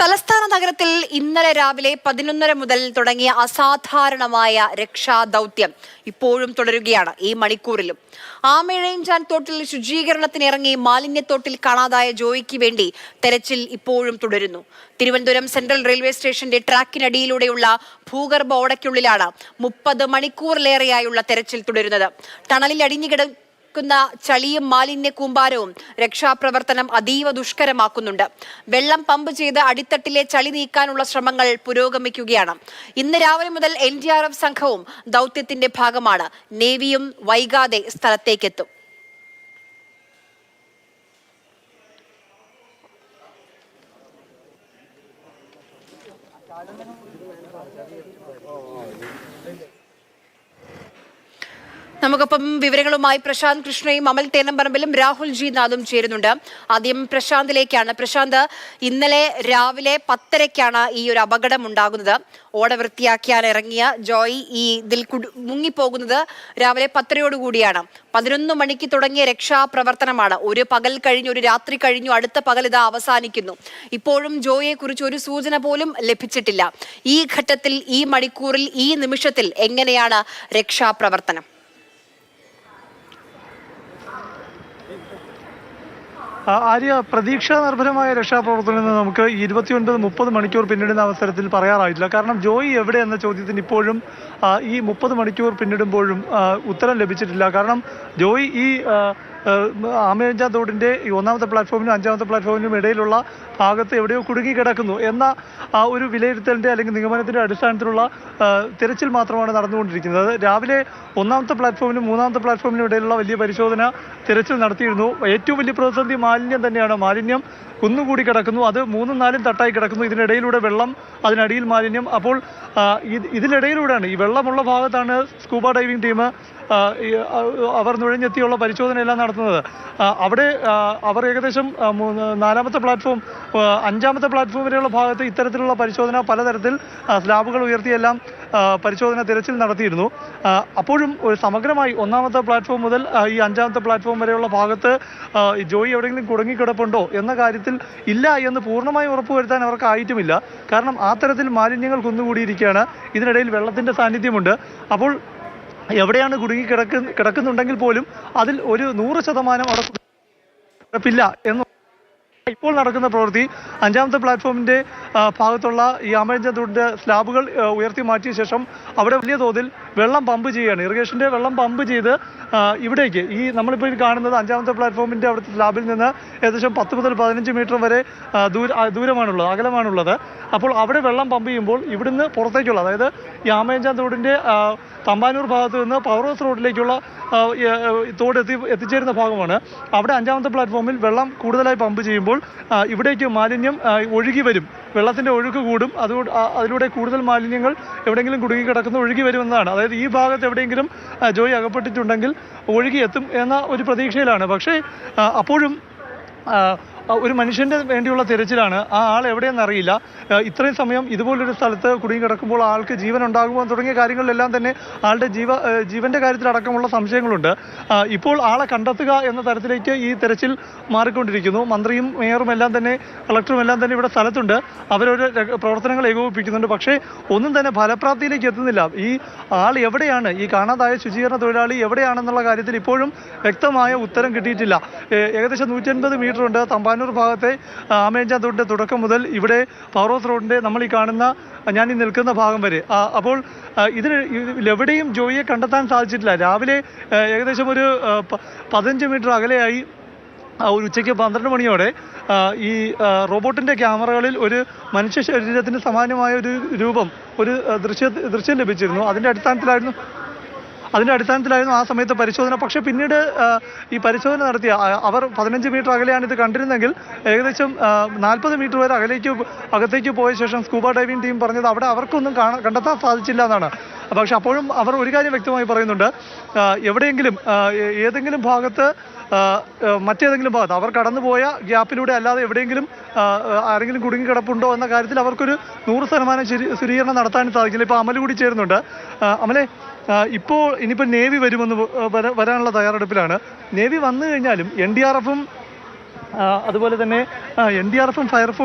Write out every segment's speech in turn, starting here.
തലസ്ഥാന നഗരത്തിൽ ഇന്നലെ രാവിലെ 11:30 മുതൽ തുടങ്ങിയ അസാധാരണമായ രക്ഷാദൗത്യം ഇപ്പോഴും തുടരുകയാണ്. ഈ മണിക്കൂറിലും ആമയിഴഞ്ചാൻ തോട്ടിൽ ശുചീകരണത്തിനിറങ്ങി മാലിന്യത്തോട്ടിൽ കാണാതായ ജോയിക്ക് വേണ്ടി തെരച്ചിൽ ഇപ്പോഴും തുടരുന്നു. തിരുവനന്തപുരം സെൻട്രൽ റെയിൽവേ സ്റ്റേഷന്റെ ട്രാക്കിനടിയിലൂടെയുള്ള ഭൂഗർഭ ഓടയ്ക്കുള്ളിലാണ് 30 മണിക്കൂറിലേറെയായുള്ള തെരച്ചിൽ തുടരുന്നത്. ടണലിൽ അടിഞ്ഞുകിടക്കുന്ന ചളിയും മാലിന്യ കൂമ്പാരവും രക്ഷാപ്രവർത്തനം അതീവ ദുഷ്കരമാക്കുന്നുണ്ട്. വെള്ളം പമ്പ് ചെയ്ത് അടിത്തട്ടിലെ ചളി നീക്കാനുള്ള ശ്രമങ്ങൾ പുരോഗമിക്കുകയാണ്. ഇന്ന് രാവിലെ മുതൽ NDRF സംഘവും ദൗത്യത്തിന്റെ ഭാഗമാണ്. നേവിയും വൈകാതെ സ്ഥലത്തേക്കെത്തും. നമുക്കൊപ്പം വിവരങ്ങളുമായി പ്രശാന്ത് കൃഷ്ണയും അമൽ തേനമ്പറമ്പിലും രാഹുൽ ജി നാഥും ചേരുന്നുണ്ട്. ആദ്യം പ്രശാന്തിലേക്കാണ്. പ്രശാന്ത്, ഇന്നലെ രാവിലെ 10:30-ക്കാണ് ഈ ഒരു അപകടം ഉണ്ടാകുന്നത്. ഓട വൃത്തിയാക്കിയാൽ ഇറങ്ങിയ ജോയ് ഇതിൽ മുങ്ങിപ്പോകുന്നത് രാവിലെ 10:30-ഓടുകൂടിയാണ്. 11 മണിക്ക് തുടങ്ങിയ രക്ഷാപ്രവർത്തനമാണ്. ഒരു പകൽ കഴിഞ്ഞു, ഒരു രാത്രി കഴിഞ്ഞു, അടുത്ത പകൽ ഇതാ അവസാനിക്കുന്നു. ഇപ്പോഴും ജോയിയെ കുറിച്ച് ഒരു സൂചന പോലും ലഭിച്ചിട്ടില്ല. ഈ ഘട്ടത്തിൽ, ഈ മണിക്കൂറിൽ, ഈ നിമിഷത്തിൽ എങ്ങനെയാണ് രക്ഷാപ്രവർത്തനം? ആര്യ, പ്രതീക്ഷാ നിർഭരമായ രക്ഷാപ്രവർത്തനം നമുക്ക് 29-30 മണിക്കൂർ പിന്നിടുന്ന അവസരത്തിൽ പറയാറായിട്ടില്ല. കാരണം ജോയി എവിടെ എന്ന ചോദ്യത്തിന് ഇപ്പോഴും ഈ 30 മണിക്കൂർ പിന്നിടുമ്പോഴും ഉത്തരം ലഭിച്ചിട്ടില്ല. കാരണം ജോയി ഈ ആമയിഴഞ്ചാൻ തോടിൻ്റെ ഈ 1ാമത്തെ പ്ലാറ്റ്ഫോമിനും 5ാമത്തെ പ്ലാറ്റ്ഫോമിനും ഇടയിലുള്ള ഭാഗത്ത് എവിടെയോ കുടുങ്ങി കിടക്കുന്നു എന്ന ഒരു വിലയിരുത്തലിൻ്റെ അല്ലെങ്കിൽ നിഗമനത്തിൻ്റെ അടിസ്ഥാനത്തിലുള്ള തിരച്ചിൽ മാത്രമാണ് നടന്നുകൊണ്ടിരിക്കുന്നത്. രാവിലെ 1ാമത്തെ പ്ലാറ്റ്ഫോമിനും 3ാമത്തെ പ്ലാറ്റ്ഫോമിനും ഇടയിലുള്ള വലിയ പരിശോധന തിരച്ചിൽ നടത്തിയിരുന്നു. ഏറ്റവും വലിയ പ്രതിസന്ധി മാലിന്യം തന്നെയാണ്. മാലിന്യം കുന്നുകൂടി കിടക്കുന്നു, അത് 3-4 തട്ടായി കിടക്കുന്നു. ഇതിനിടയിലൂടെ വെള്ളം, അതിനടിയിൽ മാലിന്യം. അപ്പോൾ ഇതിനിടയിലൂടെയാണ്, ഈ വെള്ളമുള്ള ഭാഗത്താണ് സ്കൂബ ഡൈവിംഗ് ടീം അവർ നുഴഞ്ഞെത്തിയുള്ള പരിശോധനയെല്ലാം നടത്തുന്നത്. അവിടെ അവർ ഏകദേശം 4ാമത്തെ പ്ലാറ്റ്ഫോം, 5ാമത്തെ പ്ലാറ്റ്ഫോം വരെയുള്ള ഭാഗത്ത് ഇത്തരത്തിലുള്ള പരിശോധന പലതരത്തിൽ സ്ലാബുകൾ ഉയർത്തിയെല്ലാം പരിശോധന തിരച്ചിൽ നടത്തിയിരുന്നു. അപ്പോഴും ഒരു സമഗ്രമായി 1ാമത്തെ പ്ലാറ്റ്ഫോം മുതൽ ഈ 5ാമത്തെ പ്ലാറ്റ്ഫോം വരെയുള്ള ഭാഗത്ത് ജോയി എവിടെയെങ്കിലും കുടുങ്ങിക്കിടപ്പുണ്ടോ എന്ന കാര്യത്തിൽ ഇല്ല എന്ന് പൂർണ്ണമായും ഉറപ്പുവരുത്താൻ അവർക്ക് ആയിട്ടുമില്ല. കാരണം ആ തരത്തിൽ മാലിന്യങ്ങൾ കുന്നുകൂടിയിരിക്കുകയാണ്. ഇതിനിടയിൽ വെള്ളത്തിൻ്റെ സാന്നിധ്യമുണ്ട്. അപ്പോൾ എവിടെയാണ് കിടക്കുന്നുണ്ടെങ്കിൽ പോലും അതിൽ ഒരു 100% അവിടെ കിടപ്പില്ല എന്ന് ഇപ്പോൾ നടക്കുന്ന പ്രവൃത്തി 5ാമത്തെ പ്ലാറ്റ്ഫോമിൻ്റെ ഭാഗത്തുള്ള ഈ ആമയിഴഞ്ചാൻ തോടിൻ്റെ സ്ലാബുകൾ ഉയർത്തി മാറ്റിയ ശേഷം അവിടെ വലിയ തോതിൽ വെള്ളം പമ്പ് ചെയ്യുകയാണ്. ഇറിഗേഷൻ്റെ വെള്ളം പമ്പ് ചെയ്ത് ഇവിടേക്ക്, ഈ നമ്മളിപ്പോൾ കാണുന്നത് 5ാമത്തെ പ്ലാറ്റ്ഫോമിൻ്റെ അവിടുത്തെ സ്ലാബിൽ നിന്ന് ഏകദേശം 10 മുതൽ 15 മീറ്റർ വരെ ദൂരമാണുള്ളത്, അകലമാണുള്ളത്. അപ്പോൾ അവിടെ വെള്ളം പമ്പ് ചെയ്യുമ്പോൾ ഇവിടുന്ന് പുറത്തേക്കുള്ള, അതായത് ഈ ആമയിഴഞ്ചാൻ തോടിൻ്റെ തമ്പാനൂർ ഭാഗത്ത് നിന്ന് പവർ ഹൗസ് റോഡിലേക്കുള്ള തോട് എത്തിച്ചേരുന്ന ഭാഗമാണ്. അവിടെ 5ാമത്തെ പ്ലാറ്റ്ഫോമിൽ വെള്ളം കൂടുതലായി പമ്പ് ചെയ്യുമ്പോൾ ഇവിടേക്ക് മാലിന്യം ഒഴുകി വരും. വെള്ളത്തിൻ്റെ ഒഴുക്ക് കൂടും. അതിലൂടെ കൂടുതൽ മാലിന്യങ്ങൾ എവിടെയെങ്കിലും കുടുങ്ങിക്കിടക്കുന്ന ഒഴുകി വരുമെന്നതാണ്. അതായത് ഈ ഭാഗത്ത് എവിടെയെങ്കിലും ജോയി അകപ്പെട്ടിട്ടുണ്ടെങ്കിൽ ഒഴുകിയെത്തും എന്ന ഒരു പ്രതീക്ഷയിലാണ്. പക്ഷേ അപ്പോഴും ഒരു മനുഷ്യൻ്റെ വേണ്ടിയുള്ള തിരച്ചിലാണ്. ആ ആൾ എവിടെയെന്നറിയില്ല. ഇത്രയും സമയം ഇതുപോലൊരു സ്ഥലത്ത് കുടുങ്ങി കിടക്കുമ്പോൾ ആൾക്ക് ജീവൻ ഉണ്ടാകുമോ തുടങ്ങിയ കാര്യങ്ങളിലെല്ലാം തന്നെ ആളുടെ ജീവൻ്റെ കാര്യത്തിലടക്കമുള്ള സംശയങ്ങളുണ്ട്. ഇപ്പോൾ ആളെ കണ്ടെത്തുക എന്ന തരത്തിലേക്ക് ഈ തിരച്ചിൽ മാറിക്കൊണ്ടിരിക്കുന്നു. മന്ത്രിയും മേയറും എല്ലാം തന്നെ, കളക്ടറും എല്ലാം തന്നെ ഇവിടെ സ്ഥലത്തുണ്ട്. അവരൊരു പ്രവർത്തനങ്ങൾ ഏകോപിപ്പിക്കുന്നുണ്ട്. പക്ഷേ ഒന്നും തന്നെ ഫലപ്രാപ്തിയിലേക്ക് എത്തുന്നില്ല. ഈ ആൾ എവിടെയാണ്, ഈ കാണാതായ ശുചീകരണ തൊഴിലാളി എവിടെയാണെന്നുള്ള കാര്യത്തിൽ ഇപ്പോഴും വ്യക്തമായ ഉത്തരം കിട്ടിയിട്ടില്ല. ഏകദേശം 150 മീറ്റർ ഉണ്ട് തമ്പാനൂർ ഭാഗത്തെ ആമയിഴഞ്ചാൻ തോടിൻ്റെ തുടക്കം മുതൽ ഇവിടെ പവർ ഹൗസ് റോഡിൻ്റെ നമ്മൾ ഈ കാണുന്ന, ഞാൻ ഈ നിൽക്കുന്ന ഭാഗം വരെ. അപ്പോൾ ഇതിലെവിടെയും ജോയിയെ കണ്ടെത്താൻ സാധിച്ചിട്ടില്ല. രാവിലെ ഏകദേശം ഒരു 15 മീറ്റർ അകലെയായി ഒരു ഉച്ചയ്ക്ക് 12 മണിയോടെ ഈ റോബോട്ടിൻ്റെ ക്യാമറകളിൽ ഒരു മനുഷ്യ ശരീരത്തിന് സമാനമായ ഒരു രൂപം, ഒരു ദൃശ്യം ലഭിച്ചിരുന്നു. അതിൻ്റെ അടിസ്ഥാനത്തിലായിരുന്നു ആ സമയത്ത് പരിശോധന. പക്ഷേ പിന്നീട് ഈ പരിശോധന നടത്തിയ അവർ 15 മീറ്റർ അകലെയാണ് ഇത് കണ്ടിരുന്നെങ്കിൽ ഏകദേശം 40 മീറ്റർ വരെ അകത്തേക്ക് പോയ ശേഷം സ്കൂബ ഡൈവിംഗ് ടീം പറഞ്ഞത് അവിടെ അവർക്കൊന്നും കണ്ടെത്താൻ സാധിച്ചില്ല എന്നാണ്. പക്ഷെ അപ്പോഴും അവർ ഒരു കാര്യം വ്യക്തമായി പറയുന്നുണ്ട്, എവിടെയെങ്കിലും ഏതെങ്കിലും ഭാഗത്ത് മറ്റേതെങ്കിലും ഭാഗത്ത് അവർ കടന്നുപോയ ഗ്യാപ്പിലൂടെ അല്ലാതെ എവിടെയെങ്കിലും ആരെങ്കിലും കുടുങ്ങിക്കിടപ്പുണ്ടോ എന്ന കാര്യത്തിൽ അവർക്കൊരു 100% സ്ഥിരീകരണം നടത്താൻ സാധിക്കില്ല. ഇപ്പോൾ അമൽ കൂടി ചേരുന്നുണ്ട്. അമലെ, ഇനിയിപ്പോൾ നേവി വരുമെന്ന് വരാനുള്ള തയ്യാറെടുപ്പിലാണ്. നേവി വന്നു കഴിഞ്ഞാലും NDRFും അതുപോലെ തന്നെ NDRF-ഉം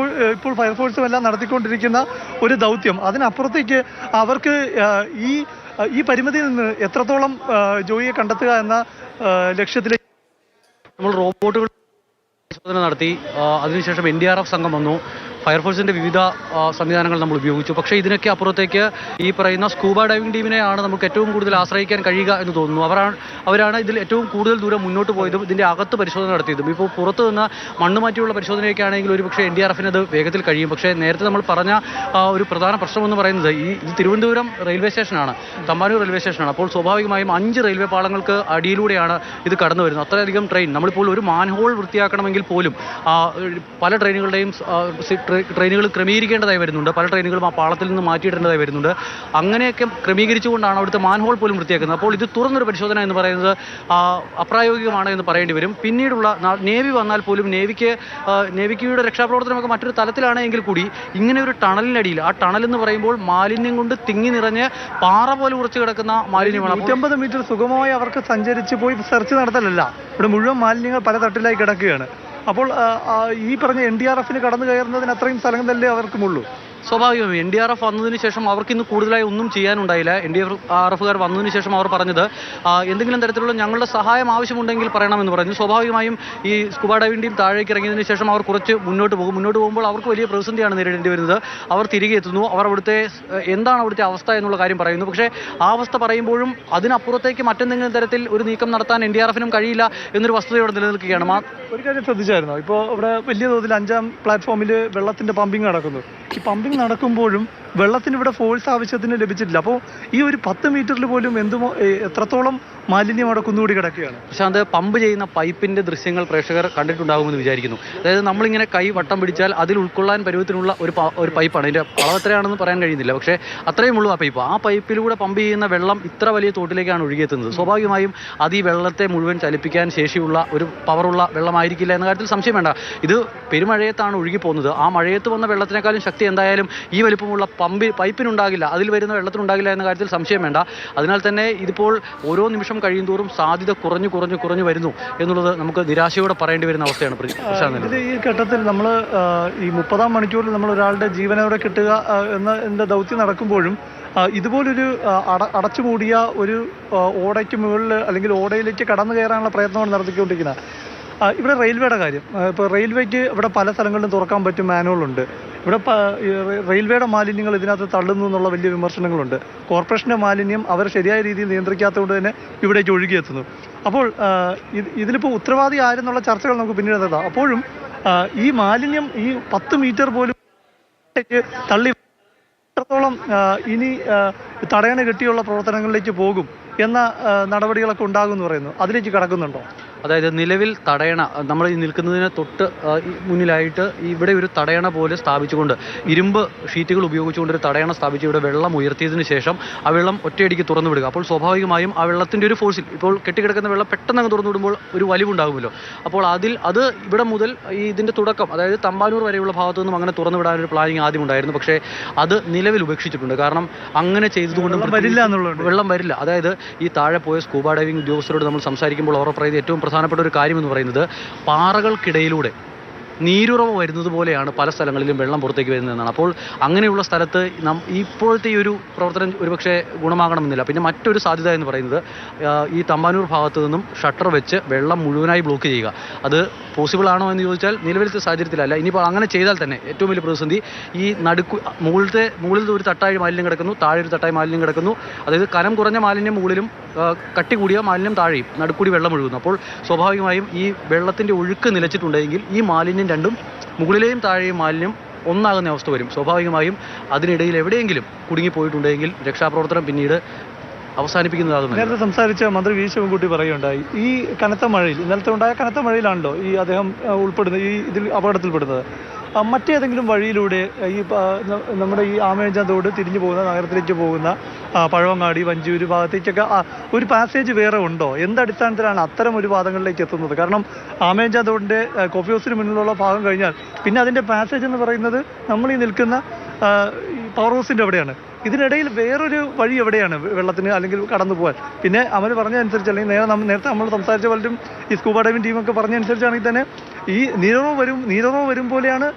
ഇപ്പോൾ ഫയർഫോഴ്സും എല്ലാം നടത്തിക്കൊണ്ടിരിക്കുന്ന ഒരു ദൗത്യം. അതിനപ്പുറത്തേക്ക് അവർക്ക് ഈ പരിമിതിയിൽ നിന്ന് എത്രത്തോളം ജോയിയെ കണ്ടെത്തുക എന്ന ലക്ഷ്യത്തിലേക്ക് നമ്മൾ റോബോട്ടുകൾ പരിശോധന നടത്തി. അതിനുശേഷം NDRF സംഘം വന്നു. ഫയർഫോഴ്സിന്റെ വിവിധ സംവിധാനങ്ങൾ നമ്മൾ ഉപയോഗിച്ചു. പക്ഷേ ഇതിനൊക്കെ അപ്പുറത്തേക്ക് ഈ പറയുന്ന സ്കൂബ ഡൈവിംഗ് ടീമിനെയാണ് നമുക്ക് ഏറ്റവും കൂടുതൽ ആശ്രയിക്കാൻ കഴിയുക എന്ന് തോന്നുന്നു. അവരാണ് ഇതിൽ ഏറ്റവും കൂടുതൽ ദൂരം മുന്നോട്ട് പോയതും ഇതിന്റെ അകത്ത് പരിശോധന നടത്തിയതും. ഇപ്പോൾ പുറത്തു നിന്ന് മണ്ണ് മാറ്റിയുള്ള പരിശോധനയൊക്കെ ആണെങ്കിൽ ഒരു പക്ഷേ NDRF-ന് അത് വേഗത്തിൽ കഴിയും. പക്ഷേ നേരത്തെ നമ്മൾ പറഞ്ഞ ഒരു പ്രധാന പ്രശ്നമെന്ന് പറയുന്നത് ഇത് തിരുവനന്തപുരം റെയിൽവേ സ്റ്റേഷനാണ്, തമ്പാനൂർ റെയിൽവേ സ്റ്റേഷനാണ്. അപ്പോൾ സ്വാഭാവികമായും 5 റെയിൽവേ പാളങ്ങൾക്ക് അടിയിലൂടെയാണ് ഇത് കടന്നു വരുന്നത്. അത്രയധികം ട്രെയിൻ, നമ്മളിപ്പോൾ ഒരു മാൻഹോൾ വൃത്തിയാക്കണമെങ്കിൽ പോലും പല ട്രെയിനുകൾ ക്രമീകരിക്കേണ്ടതായി വരുന്നുണ്ട്. പല ട്രെയിനുകളും ആ പാളത്തിൽ നിന്ന് മാറ്റിയിടേണ്ടതായി വരുന്നുണ്ട്. അങ്ങനെയൊക്കെ ക്രമീകരിച്ചുകൊണ്ടാണ് അവിടുത്തെ മാൻഹോൾ പോലും വൃത്തിയാക്കുന്നത്. അപ്പോൾ ഇത് തുറന്നൊരു പരിശോധന എന്ന് പറയുന്നത് അപ്രായോഗികമാണ് എന്ന് പറയേണ്ടി വരും. പിന്നീടുള്ള നേവി വന്നാൽ പോലും നേവിക്കയുടെ രക്ഷാപ്രവർത്തനമൊക്കെ മറ്റൊരു തലത്തിലാണെങ്കിൽ കൂടി ഇങ്ങനെ ഒരു ടണലിനടിയിൽ, ആ ടണൽ എന്ന് പറയുമ്പോൾ മാലിന്യം കൊണ്ട് തിങ്ങി നിറഞ്ഞ് പാറ പോലെ ഉറച്ചു കിടക്കുന്ന മാലിന്യമാണ്. 150 മീറ്റർ സുഗമമായി അവർക്ക് സഞ്ചരിച്ച് പോയി സെർച്ച് നടത്തലല്ല, ഇവിടെ മുഴുവൻ മാലിന്യങ്ങൾ പല തട്ടിലായി കിടക്കുകയാണ്. അപ്പോൾ ഈ പറഞ്ഞ NDRF-ന് കടന്നു കയറുന്നതിന് അത്രയും സ്ഥലങ്ങളല്ലേ അവർക്കുമുള്ളൂ. സ്വാഭാവികമായും NDRF വന്നതിന് ശേഷം അവർക്ക് ഇന്ന് കൂടുതലായി ഒന്നും ചെയ്യാനുണ്ടായില്ല. NDRF-കാർ വന്നതിന് ശേഷം അവർ പറഞ്ഞത് എന്തെങ്കിലും തരത്തിലുള്ള ഞങ്ങളുടെ സഹായം ആവശ്യമുണ്ടെങ്കിൽ പറയണമെന്ന് പറഞ്ഞു. സ്വാഭാവികമായും ഈ സ്കൂബ ഡൈവിംഗ് ടീം താഴേക്ക് ഇറങ്ങിയതിന് ശേഷം അവർ കുറച്ച് മുന്നോട്ട് പോകുമ്പോൾ അവർക്ക് വലിയ പ്രതിസന്ധിയാണ് നേരിടേണ്ടി വരുന്നത്. അവർ തിരികെ എത്തുന്നു. അവർ എന്താണ് അവിടുത്തെ അവസ്ഥ എന്നുള്ള കാര്യം പറയുന്നു. പക്ഷേ ആ അവസ്ഥ പറയുമ്പോഴും അതിനപ്പുറത്തേക്ക് മറ്റെന്തെങ്കിലും തരത്തിൽ ഒരു നീക്കം നടത്താൻ NDRF-നും കഴിയില്ല എന്നൊരു വസ്തുതയോടെ നിലനിൽക്കുകയാണ്. ഒരു കാര്യം ശ്രദ്ധിച്ചായിരുന്നോ, ഇപ്പോൾ ഇവിടെ വലിയ തോതിൽ 5ാം പ്ലാറ്റ്ഫോമിൽ വെള്ളത്തിന്റെ പമ്പിങ് നടക്കുന്നു. ഈ പമ്പിങ് നടക്കുമ്പോഴും വെള്ളത്തിന് ഇവിടെ ഫോഴ്സ് ആവശ്യത്തിന് ലഭിച്ചിട്ടില്ല. അപ്പോൾ ഈ ഒരു 10 മീറ്ററിൽ പോലും എത്രത്തോളം മാലിന്യം അവിടെ കുന്നുകൂടി കിടക്കുകയാണ്. പക്ഷേ അത് പമ്പ് ചെയ്യുന്ന പൈപ്പിന്റെ ദൃശ്യങ്ങൾ പ്രേക്ഷകർ കണ്ടിട്ടുണ്ടാകുമെന്ന് വിചാരിക്കുന്നു. അതായത് നമ്മളിങ്ങനെ കൈ വട്ടം പിടിച്ചാൽ അതിൽ ഉൾക്കൊള്ളാൻ പരുവത്തിനുള്ള ഒരു പൈപ്പാണ്. അതിന്റെ അളവ് എത്രയാണെന്ന് പറയാൻ കഴിയുന്നില്ല. പക്ഷേ അത്രയും ഉള്ളൂ ആ പൈപ്പ്. ആ പൈപ്പിലൂടെ പമ്പ് ചെയ്യുന്ന വെള്ളം ഇത്ര വലിയ തോട്ടിലേക്കാണ് ഒഴുകിയെത്തുന്നത്. സ്വാഭാവികമായും അത് ഈ വെള്ളത്തെ മുഴുവൻ ചലിപ്പിക്കാൻ ശേഷിയുള്ള ഒരു പവറുള്ള വെള്ളമായിരിക്കില്ല എന്ന കാര്യത്തിൽ സംശയം വേണ്ട. ഇത് പെരുമഴയത്താണ് ഒഴുകിപ്പോകുന്നത്. ആ മഴയത്ത് വന്ന വെള്ളത്തിനേക്കാളും ശക്തി എന്തായാലും ഈ വലിപ്പമുള്ള പൈപ്പിനുണ്ടാകില്ല, അതിൽ വരുന്ന വെള്ളത്തിനുണ്ടാകില്ല എന്ന കാര്യത്തിൽ സംശയം വേണ്ട. അതിനാൽ തന്നെ ഇതിപ്പോൾ ഓരോ നിമിഷം കഴിയുന്തോറും സാധ്യത കുറഞ്ഞു വരുന്നു എന്നുള്ളത് നമുക്ക് നിരാശയോടെ പറയേണ്ടി വരുന്ന അവസ്ഥയാണ്. ഈ ഘട്ടത്തിൽ നമ്മൾ ഈ 30-ാം മണിക്കൂറിൽ നമ്മൾ ഒരാളുടെ ജീവനോടെ കിട്ടുക എന്ന ദൗത്യം നടക്കുമ്പോഴും ഇതുപോലൊരു അടച്ചുമൂടിയ ഒരു ഓടയ്ക്ക് മുകളിൽ അല്ലെങ്കിൽ ഓടയിലേക്ക് കടന്നു കയറാനുള്ള പ്രയത്നമാണ് നടത്തിക്കൊണ്ടിരിക്കുന്നത്. ഇവിടെ റെയിൽവേയുടെ കാര്യം, ഇപ്പോൾ റെയിൽവേക്ക് ഇവിടെ പല സ്ഥലങ്ങളിലും തുറക്കാൻ പറ്റും മാനുവലുണ്ട്. ഇവിടെ റെയിൽവേയുടെ മാലിന്യങ്ങൾ ഇതിനകത്ത് തള്ളുന്നു എന്നുള്ള വലിയ വിമർശനങ്ങളുണ്ട്. കോർപ്പറേഷൻ്റെ മാലിന്യം അവർ ശരിയായ രീതിയിൽ നിയന്ത്രിക്കാത്തതുകൊണ്ട് തന്നെ ഇവിടേക്ക് ഒഴുകിയെത്തുന്നു. അപ്പോൾ ഇതിലിപ്പോൾ ഉത്തരവാദി ആരെന്നുള്ള ചർച്ചകൾ നമുക്ക് പിന്നീട് നടത്താം. അപ്പോഴും ഈ മാലിന്യം ഈ 10 മീറ്റർ പോലും തള്ളി എത്രത്തോളം ഇനി തടയണ കെട്ടിയുള്ള പ്രവർത്തനങ്ങളിലേക്ക് പോകും എന്ന നടപടികളൊക്കെ ഉണ്ടാകും എന്ന് പറയുന്നു. അതിലേക്ക് കടക്കുന്നുണ്ടോ? അതായത് നിലവിൽ തടയണ നമ്മൾ ഈ നിൽക്കുന്നതിന് തൊട്ട് മുന്നിലായിട്ട് ഇവിടെ ഒരു തടയണ പോലെ സ്ഥാപിച്ചുകൊണ്ട് ഇരുമ്പ് ഷീറ്റുകൾ ഉപയോഗിച്ചുകൊണ്ട് ഒരു തടയണ സ്ഥാപിച്ച് ഇവിടെ വെള്ളം ഉയർത്തിയതിന് ശേഷം ആ വെള്ളം ഒറ്റയടിക്ക് തുറന്നു വിടുക. അപ്പോൾ സ്വാഭാവികമായും ആ വെള്ളത്തിൻ്റെ ഒരു ഫോഴ്സിൽ ഇപ്പോൾ കെട്ടിക്കിടക്കുന്ന വെള്ളം പെട്ടെന്ന് തുറന്നു വിടുമ്പോൾ ഒരു വലിവുണ്ടാകുമല്ലോ. അപ്പോൾ അത് ഇവിടെ മുതൽ ഇതിൻ്റെ തുടക്കം, അതായത് തമ്പാനൂർ വരെയുള്ള ഭാഗത്തു നിന്നും അങ്ങനെ തുറന്നു വിടാനൊരു പ്ലാനിങ് ആദ്യം ഉണ്ടായിരുന്നു. പക്ഷേ അത് നിലവിൽ ഉപേക്ഷിച്ചിട്ടുണ്ട്. കാരണം അങ്ങനെ ചെയ്തതുകൊണ്ട് വെള്ളം വരില്ല. അതായത് ഈ താഴെ പോയ സ്കൂബ ഡൈവിംഗ് ഉദ്യോഗസ്ഥരോട് നമ്മൾ സംസാരിക്കുമ്പോൾ അവർ പറയുന്നത് ഏറ്റവും പ്രധാനപ്പെട്ട ഒരു കാര്യം എന്ന് പറയുന്നത് പാറകൾക്കിടയിലൂടെ നീരുറവ് വരുന്നത് പോലെയാണ് പല സ്ഥലങ്ങളിലും വെള്ളം പുറത്തേക്ക് വരുന്നതെന്നാണ്. അപ്പോൾ അങ്ങനെയുള്ള സ്ഥലത്ത് ഇപ്പോഴത്തെ ഈ ഒരു പ്രവർത്തനം ഒരുപക്ഷെ ഗുണമാകണമെന്നില്ല. പിന്നെ മറ്റൊരു സാധ്യത എന്ന് പറയുന്നത് ഈ തമ്പാനൂർ ഭാഗത്തു നിന്നും ഷട്ടർ വെച്ച് വെള്ളം മുഴുവനായി ബ്ലോക്ക് ചെയ്യുക. അത് പോസിബിൾ ആണോ എന്ന് ചോദിച്ചാൽ നിലവിലത്തെ സാഹചര്യത്തിലല്ല. ഇനിയിപ്പോൾ അങ്ങനെ ചെയ്താൽ തന്നെ ഏറ്റവും വലിയ പ്രതിസന്ധി ഈ മുകളിൽ ഒരു തട്ടായി മാലിന്യം കിടക്കുന്നു, താഴെ ഒരു തട്ടായി മാലിന്യം കിടക്കുന്നു. അതായത് കനം കുറഞ്ഞ മാലിന്യം മുകളിലും കട്ടി കൂടിയ മാലിന്യം താഴെയും നടുക്കൂടി വെള്ളം ഒഴുകുന്നു. അപ്പോൾ സ്വാഭാവികമായും ഈ വെള്ളത്തിൻ്റെ ഒഴുക്ക് നിലച്ചിട്ടുണ്ടെങ്കിൽ ഈ മാലിന്യം രണ്ടും മുകളിലെയും താഴെയും മാലിന്യം ഒന്നാകുന്ന അവസ്ഥ വരും. സ്വാഭാവികമായും അതിനിടയിൽ എവിടെയെങ്കിലും കുടുങ്ങിപ്പോയിട്ടുണ്ടെങ്കിൽ രക്ഷാപ്രവർത്തനം പിന്നീട് അവസാനിപ്പിക്കുന്നതാകുന്നു. നേരത്തെ സംസാരിച്ച മന്ത്രി വി ശിവൻകുട്ടി പറയുകയുണ്ടായി, ഈ കനത്ത മഴയിൽ, ഇന്നലത്തെ ഉണ്ടായ കനത്ത മഴയിലാണല്ലോ ഈ അദ്ദേഹം ഉൾപ്പെടുന്നത്, ഈ ഇതിൽ അപകടത്തിൽപ്പെടുന്നത്. മറ്റേതെങ്കിലും വഴിയിലൂടെ ഈ നമ്മുടെ ഈ ആമേഞ്ചാൻ തോട് തിരിഞ്ഞു പോകുന്ന നഗരത്തിലേക്ക് പോകുന്ന പഴവങ്ങാടി, വഞ്ചൂര് ഭാഗത്തേക്കൊക്കെ ഒരു പാസേജ് വേറെ ഉണ്ടോ? എന്തടിസ്ഥാനത്തിലാണ് അത്തരം ഒരു പാതകളിലേക്ക് എത്തുന്നത്? കാരണം ആമേഞ്ചാൻ തോടിൻ്റെ കോഫി ഹൗസിന് മുന്നിലുള്ള ഭാഗം കഴിഞ്ഞാൽ പിന്നെ അതിൻ്റെ പാസേജ് എന്ന് പറയുന്നത് നമ്മൾ ഈ നിൽക്കുന്ന ഈ പവർ ഹൗസിൻ്റെ അവിടെയാണ്. ഇതിനിടയിൽ വേറൊരു വഴി എവിടെയാണ് വെള്ളത്തിന് അല്ലെങ്കിൽ കടന്നു പോകാൻ? പിന്നെ അമൽ പറഞ്ഞതനുസരിച്ച്, അല്ലെങ്കിൽ നേരത്തെ നമ്മൾ സംസാരിച്ച പലരും ഈ സ്കൂബ ഡൈവിംഗ് ടീമൊക്കെ പറഞ്ഞതനുസരിച്ചാണെങ്കിൽ തന്നെ ഈ നീരോ വരും പോലെയാണ്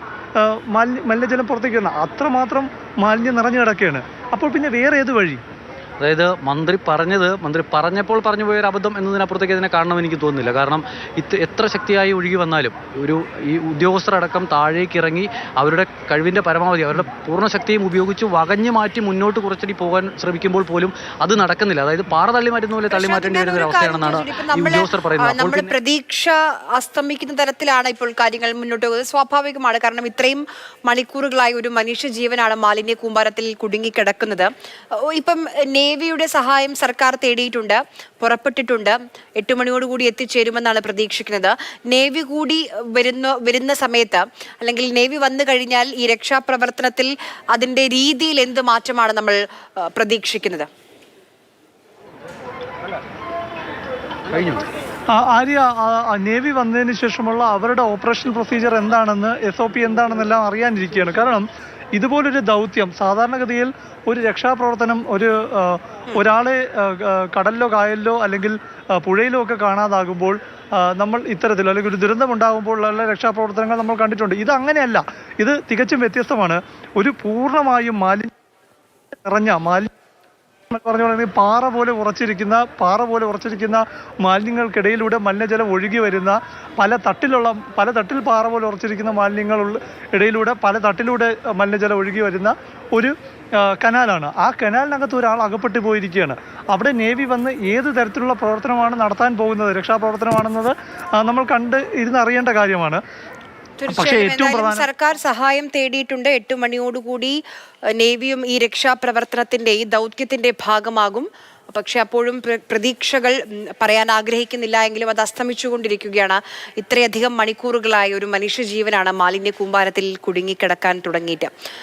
മലിനജലം പുറത്തേക്ക് വരുന്നത്. അത്രമാത്രം മാലിന്യം നിറഞ്ഞു കിടക്കുകയാണ്. അപ്പോൾ പിന്നെ വേറെ ഏത് വഴി? അതായത് മന്ത്രി പറഞ്ഞപ്പോൾ പറഞ്ഞു പോയൊരു അബദ്ധം എന്നതിനപ്പുറത്തേക്ക് ഇതിനെ കാണണം എനിക്ക് തോന്നുന്നില്ല. കാരണം എത്ര ശക്തിയായി ഒഴുകി വന്നാലും ഈ ഉദ്യോഗസ്ഥരടക്കം താഴേക്ക് ഇറങ്ങി അവരുടെ കഴിവിൻ്റെ പരമാവധി അവരുടെ പൂർണ്ണ ശക്തിയും ഉപയോഗിച്ച് വകഞ്ഞു മാറ്റി മുന്നോട്ട് കുറച്ചടി പോകാൻ ശ്രമിക്കുമ്പോൾ പോലും അത് നടക്കുന്നില്ല. അതായത് പാറ തള്ളി മാറ്റുന്ന പോലെ തള്ളി മാറ്റേണ്ടി വരുന്ന ഒരു അവസ്ഥയാണെന്നാണ് ഈ ഉദ്യോഗസ്ഥർ പറയുന്നത്. നമ്മുടെ പ്രതീക്ഷ അസ്തമിക്കുന്ന തരത്തിലാണ് ഇപ്പോൾ കാര്യങ്ങൾ മുന്നോട്ട് പോകുന്നത്. സ്വാഭാവികമാണ്. കാരണം ഇത്രയും മണിക്കൂറുകളായി ഒരു മനുഷ്യ ജീവനാണ് മാലിന്യ കൂമ്പാരത്തിൽ കുടുങ്ങിക്കിടക്കുന്നത്. ഇപ്പം നേവിയുടെ സഹായം സർക്കാർ തേടിയിട്ടുണ്ട്, പുറപ്പെട്ടിട്ടുണ്ട്. 8 മണിയോടുകൂടി എത്തിച്ചേരുമെന്നാണ് പ്രതീക്ഷിക്കുന്നത്. നേവി കൂടി വരുന്ന സമയത്ത്, അല്ലെങ്കിൽ നേവി വന്നു കഴിഞ്ഞാൽ ഈ രക്ഷാപ്രവർത്തനത്തിൽ അതിന്റെ രീതിയിൽ എന്ത് മാറ്റമാണ് നമ്മൾ പ്രതീക്ഷിക്കുന്നത്? ആര്യ, നേവി വന്നതിന് ശേഷമുള്ള അവരുടെ ഓപ്പറേഷൻ പ്രൊസീജിയർ എന്താണെന്ന്, SOP എന്താണെന്നെല്ലാം അറിയാനിരിക്കുകയാണ്. കാരണം ഇതുപോലൊരു ദൗത്യം സാധാരണഗതിയിൽ ഒരു രക്ഷാപ്രവർത്തനം ഒരാളെ കടലിലോ കായലിലോ അല്ലെങ്കിൽ പുഴയിലോ ഒക്കെ കാണാതാകുമ്പോൾ നമ്മൾ ഇത്തരത്തിലോ അല്ലെങ്കിൽ ഒരു ദുരന്തമുണ്ടാകുമ്പോഴുള്ള രക്ഷാപ്രവർത്തനങ്ങൾ നമ്മൾ കണ്ടിട്ടുണ്ട്. ഇത് അങ്ങനെയല്ല. ഇത് തികച്ചും വ്യത്യസ്തമാണ്. ഒരു പൂർണ്ണമായും പറഞ്ഞ പാറ പോലെ ഉറച്ചിരിക്കുന്ന മാലിന്യങ്ങൾക്കിടയിലൂടെ മലിനജലം ഒഴുകി വരുന്ന പല തട്ടിൽ പാറ പോലെ ഉറച്ചിരിക്കുന്ന ഇടയിലൂടെ പല തട്ടിലൂടെ മലിനജലം ഒഴുകി വരുന്ന ഒരു കനാലാണ്. ആ കനാലിനകത്ത് ഒരാൾ അകപ്പെട്ടു പോയിരിക്കുകയാണ്. അവിടെ നേവി വന്ന് ഏത് തരത്തിലുള്ള പ്രവർത്തനമാണ് നടത്താൻ പോകുന്നത്, രക്ഷാപ്രവർത്തനമാണെന്നത് നമ്മൾ ഇരുന്നറിയേണ്ട കാര്യമാണ്. തീർച്ചയായും സർക്കാർ സഹായം തേടിയിട്ടുണ്ട്. 8 മണിയോടുകൂടി നേവിയും ഈ രക്ഷാപ്രവർത്തനത്തിന്റെ ഈ ദൗത്യത്തിന്റെ ഭാഗമാകും. പക്ഷെ അപ്പോഴും പ്രതീക്ഷകൾ പറയാൻ ആഗ്രഹിക്കുന്നില്ല എങ്കിലും അത് അസ്തമിച്ചുകൊണ്ടിരിക്കുകയാണ്. ഇത്രയധികം മണിക്കൂറുകളായി ഒരു മനുഷ്യജീവനാണ് മാലിന്യ കൂമ്പാരത്തിൽ കുടുങ്ങിക്കിടക്കാൻ തുടങ്ങിയിട്ട്.